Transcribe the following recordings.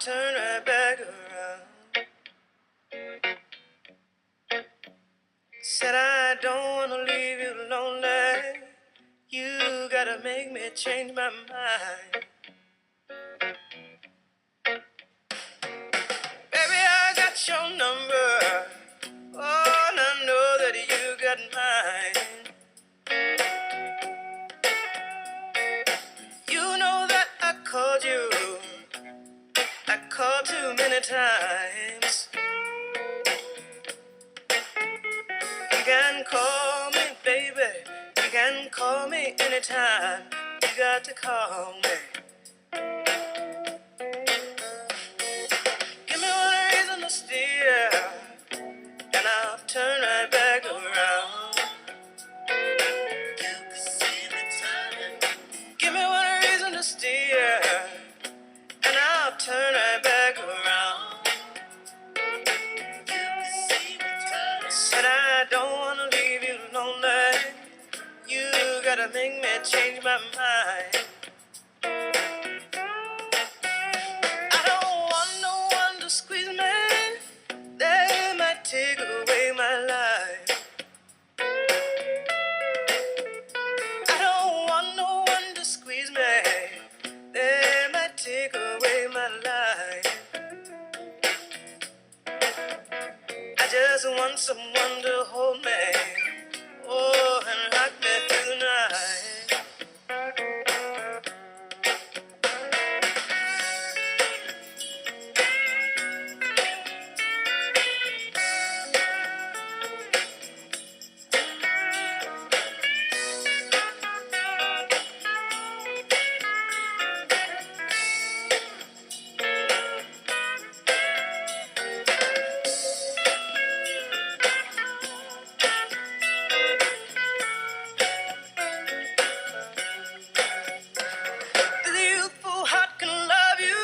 turn right back around. Said I don't wanna leave you lonely. You gotta make me change my mind. Baby, I got your number. Oh, and I know that you got mine. You know that I called you. I called too many times. You can call me, baby. You can call me anytime. You got to call me. Give me one reason to steer, and I'll turn right back around. Give me one reason to steer, and I'll turn right back around. Said I don't wanna leave you lonely. You gotta make me change my mind. I don't want no one to squeeze me. They might take away my life. I don't want no one to squeeze me. They might take away my life. I just want someone to hold me. Oh, and rock me through the night. The youthful heart can love you,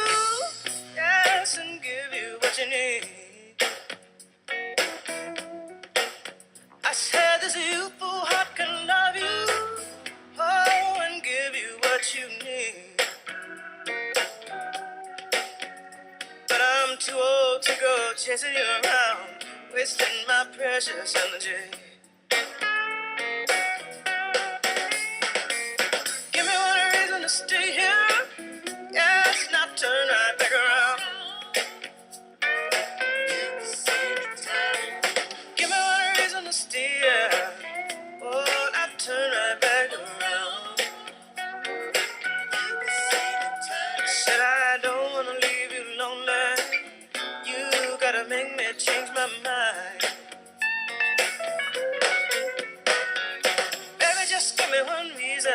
yes, and give you what you need. I said this youthful heart can love you, oh, and give you what you need. But I'm too old to go chasing you around, wasting my precious energy. Give me one reason to stay here, yes, now turn right back around. Give me one reason to stay here, oh, now turn right back around. Said I don't wanna leave you lonely. You gotta make me change my mind. Baby, just give me one reason.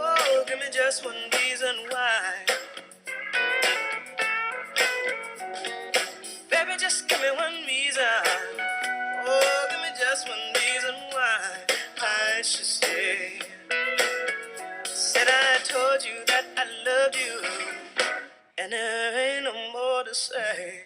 Oh, give me just one reason why. Baby, just give me one reason. Oh, give me just one reason why I should stay. Said I told you that I loved you, and there ain't no more to say.